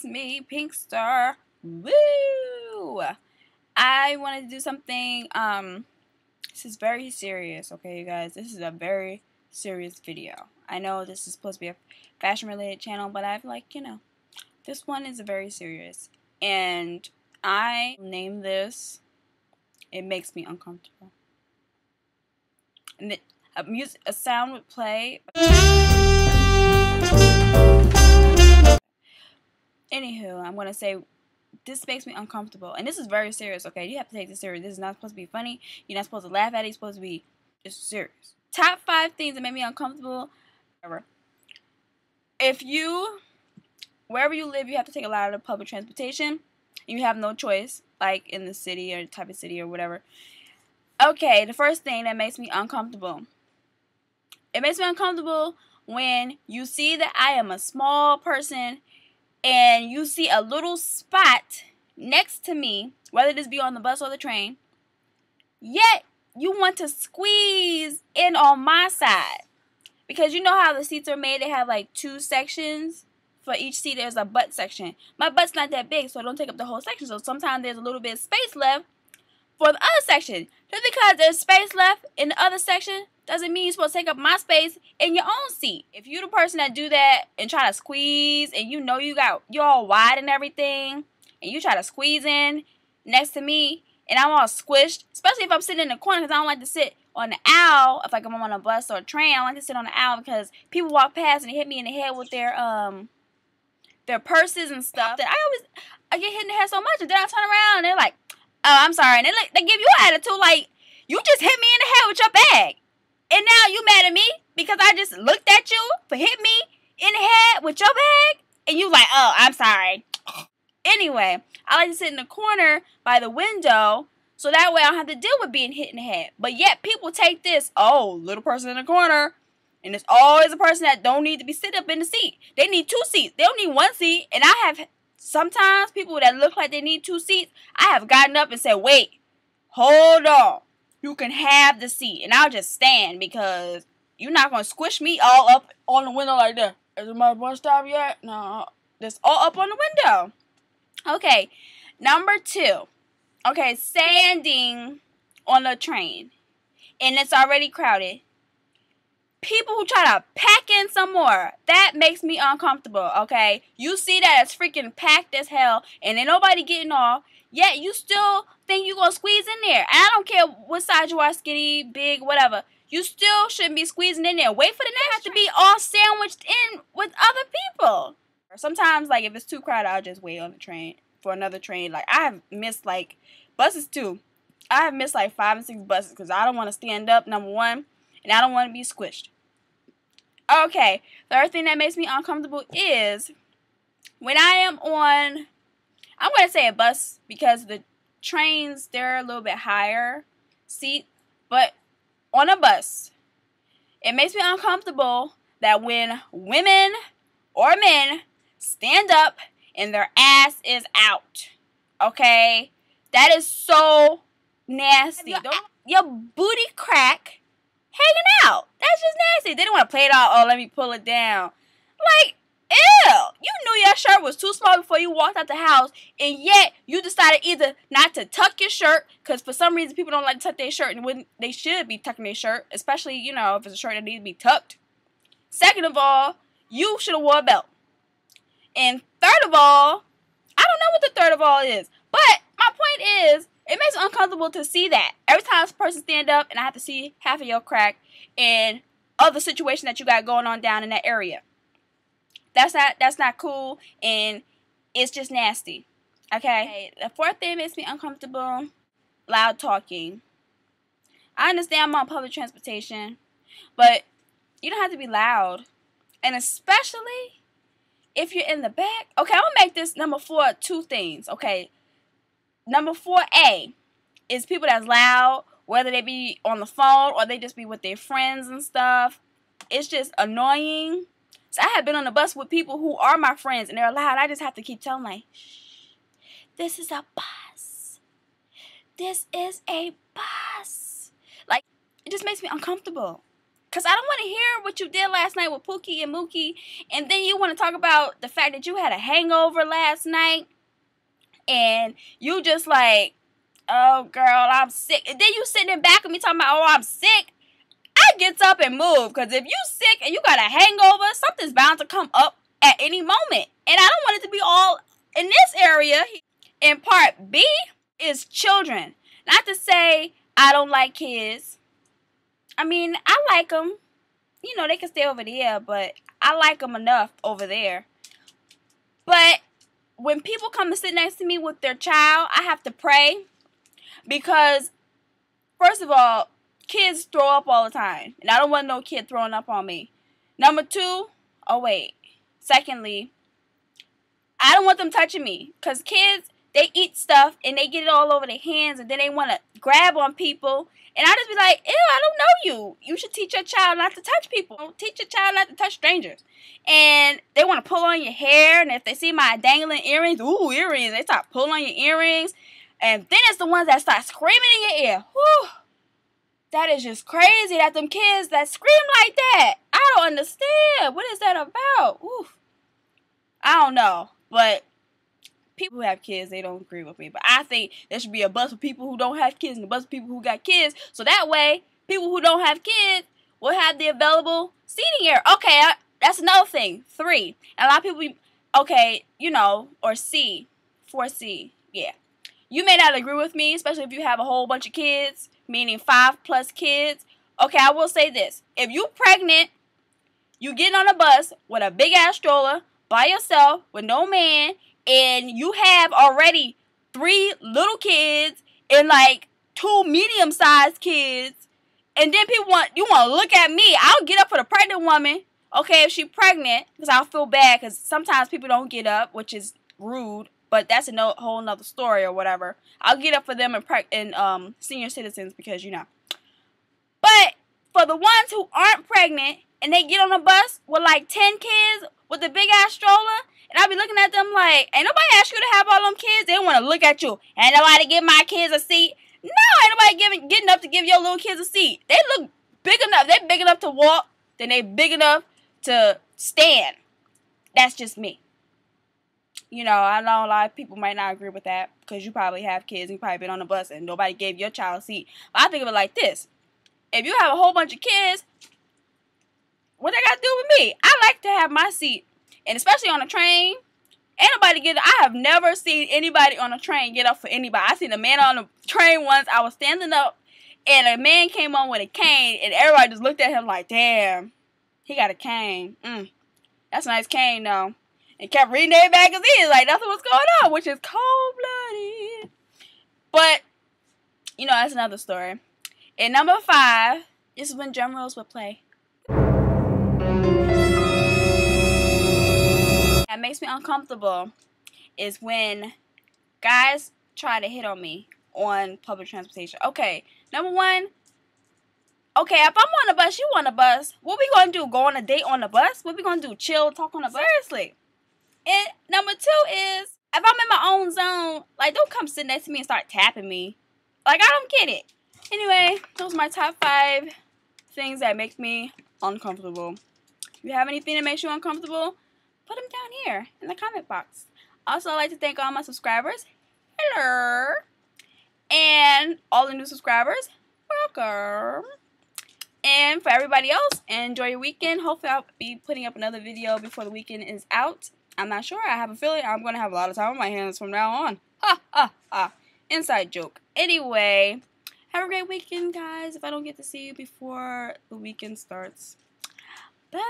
it's me, Pynkstarr. Woo! I wanted to do something, this is very serious, okay, you guys? This is a very serious video. I know this is supposed to be a fashion-related channel, but I feel like, this one is very serious. And I named this, It Makes Me Uncomfortable. And a sound would play. Anywho, I'm going to say, this makes me uncomfortable. And this is very serious, okay? You have to take this serious. This is not supposed to be funny. You're not supposed to laugh at it. It's supposed to be just serious. Top 5 things that make me uncomfortable. If wherever you live, you have to take a lot of public transportation. You have no choice, like in the city or type of city or whatever. Okay, the first thing that makes me uncomfortable. It makes me uncomfortable when you see that I am a small person and you see a little spot next to me, whether this be on the bus or the train, yet you want to squeeze in on my side. Because you know how the seats are made, they have like 2 sections. For each seat there's a butt section. My butt's not that big, so I don't take up the whole section, so sometimes there's a little bit of space left for the other section. Just because there's space left in the other section doesn't mean you're supposed to take up my space in your own seat. If you're the person that do that and try to squeeze, and you know you're all wide and everything, and you try to squeeze in next to me, and I'm all squished, especially if I'm sitting in the corner, because I don't like to sit on the aisle. If like I'm on a bus or a train, I don't like to sit on the aisle because people walk past and they hit me in the head with their purses and stuff. That I get hit in the head so much, and then I turn around and they're like, "Oh, I'm sorry," and they give you an attitude like, "You just hit me in the head with your bag, and now you mad at me because I just looked at you for hitting me in the head with your bag," and you like, "Oh, I'm sorry." Anyway, I like to sit in the corner by the window so that way I don't have to deal with being hit in the head. But yet people take this, oh, little person in the corner, and it's always a person that don't need to be sitting up in the seat. They need 2 seats. They don't need 1 seat. And I have sometimes people that look like they need 2 seats, I have gotten up and said, "Wait, hold on. You can have the seat." And I'll just stand because you're not going to squish me all up on the window like that. Is my bus stop yet? No, it's all up on the window. Okay, number 2. Okay, standing on a train and it's already crowded. People who try to pack in some more, that makes me uncomfortable, okay? You see that it's freaking packed as hell and ain't nobody getting off, yet you still think you're going to squeeze in there. And I don't care what size you are, skinny, big, whatever. You still shouldn't be squeezing in there. Wait for the next to be all sandwiched in with other people. Sometimes, like, if it's too crowded, I'll just wait on the train for another train. Like, I have missed, like, buses too. I have missed, like, 5 and 6 buses because I don't want to stand up, number 1, and I don't want to be squished. Okay, third thing that makes me uncomfortable is when I am on, I'm going to say a bus because the trains, they're a little bit higher seat, but on a bus, it makes me uncomfortable that when women or men stand up and their ass is out, okay? That is so nasty. Your booty crack hanging out. That's just nasty. They didn't want to play it out. Oh, let me pull it down. Like, ew. You knew your shirt was too small before you walked out the house, and yet you decided either not to tuck your shirt, because for some reason people don't like to tuck their shirt, and when they should be tucking their shirt, especially, if it's a shirt that needs to be tucked. Second of all, you should have wore a belt. And third of all, I don't know what the third of all is, but my point is, it makes me uncomfortable to see that. Every time a person stand up and I have to see half of your crack and other situation that you got going on down in that area. That's not cool, and it's just nasty. Okay? The fourth thing that makes me uncomfortable, loud talking. I understand I'm on public transportation, but you don't have to be loud. And especially if you're in the back. Okay, I'm going to make this number 4 2 things. Okay. Number 4A is people that's loud, whether they be on the phone or they just be with their friends and stuff. It's just annoying. So I have been on the bus with people who are my friends and they're loud. I just have to keep telling them, like, shh, this is a bus. This is a bus. Like, it just makes me uncomfortable. Because I don't want to hear what you did last night with Pookie and Mookie. And then you want to talk about the fact that you had a hangover last night. And you just like, oh, girl, I'm sick. And then you sitting in back of me talking about, oh, I'm sick. I gets up and move. Because if you sick and you got a hangover, something's bound to come up at any moment. And I don't want it to be all in this area. And part B is children. Not to say I don't like kids. I mean, I like them. You know, they can stay over there, but I like them enough over there. But when people come and sit next to me with their child, I have to pray. Because, first of all, kids throw up all the time. And I don't want no kid throwing up on me. Number two, secondly, I don't want them touching me. Because kids, they eat stuff and they get it all over their hands. And then they want to grab on people. And I just be like, ew, I don't know you. You should teach your child not to touch people. Teach your child not to touch strangers. And they want to pull on your hair. And if they see my dangling earrings, ooh, earrings. They start pulling on your earrings. And then it's the ones that start screaming in your ear. Whew. That is just crazy that them kids that scream like that. I don't understand. What is that about? Oof. I don't know. But people who have kids, they don't agree with me. But I think there should be a bus for people who don't have kids and a bus for people who got kids. So that way, people who don't have kids will have the available seating area. Okay, that's another thing. 3. And a lot of people, okay, you know, or C. 4C. Yeah. You may not agree with me, especially if you have a whole bunch of kids, meaning 5+ kids. Okay, I will say this. If you pregnant, you get on a bus with a big-ass stroller by yourself with no man, and you have already 3 little kids and like 2 medium-sized kids, and then you want to look at me. I'll get up for the pregnant woman, okay, if she's pregnant, because I'll feel bad, because sometimes people don't get up, which is rude, but that's a whole nother story or whatever. I'll get up for them and senior citizens, because, you know. But for the ones who aren't pregnant, and they get on a bus with like 10 kids with a big-ass stroller, and I be looking at them like, ain't nobody ask you to have all them kids. They want to look at you. Ain't nobody give my kids a seat. No, ain't nobody getting up to give your little kids a seat. They look big enough. They're big enough to walk. Then they big enough to stand. That's just me. You know, I know a lot of people might not agree with that because you probably have kids and you probably been on the bus and nobody gave your child a seat. But I think of it like this. If you have a whole bunch of kids, what they got to do with me? I like to have my seat. And especially on a train, ain't nobody get up. I have never seen anybody on a train get up for anybody. I seen a man on the train once. I was standing up, and a man came on with a cane, and everybody just looked at him like, damn, he got a cane. That's a nice cane, though. And kept reading their magazines like nothing was going on, which is cold-blooded. But, you know, that's another story. And number 5, this is when drum rolls would play. That makes me uncomfortable is when guys try to hit on me on public transportation. Okay, number 1, okay, if I'm on a bus, you on a bus, what we gonna do? Go on a date on the bus? What we gonna do? Chill, talk on the bus? Seriously. And number 2 is, if I'm in my own zone, like, don't come sit next to me and start tapping me. Like, I don't get it. Anyway, those are my top 5 things that make me uncomfortable. If you have anything that makes you uncomfortable, put them down here in the comment box. Also, I'd like to thank all my subscribers. Hello. And all the new subscribers. Welcome. And for everybody else, enjoy your weekend. Hopefully, I'll be putting up another video before the weekend is out. I'm not sure. I have a feeling I'm going to have a lot of time on my hands from now on. Ha, ha, ha. Inside joke. Anyway, have a great weekend, guys, if I don't get to see you before the weekend starts. Bye.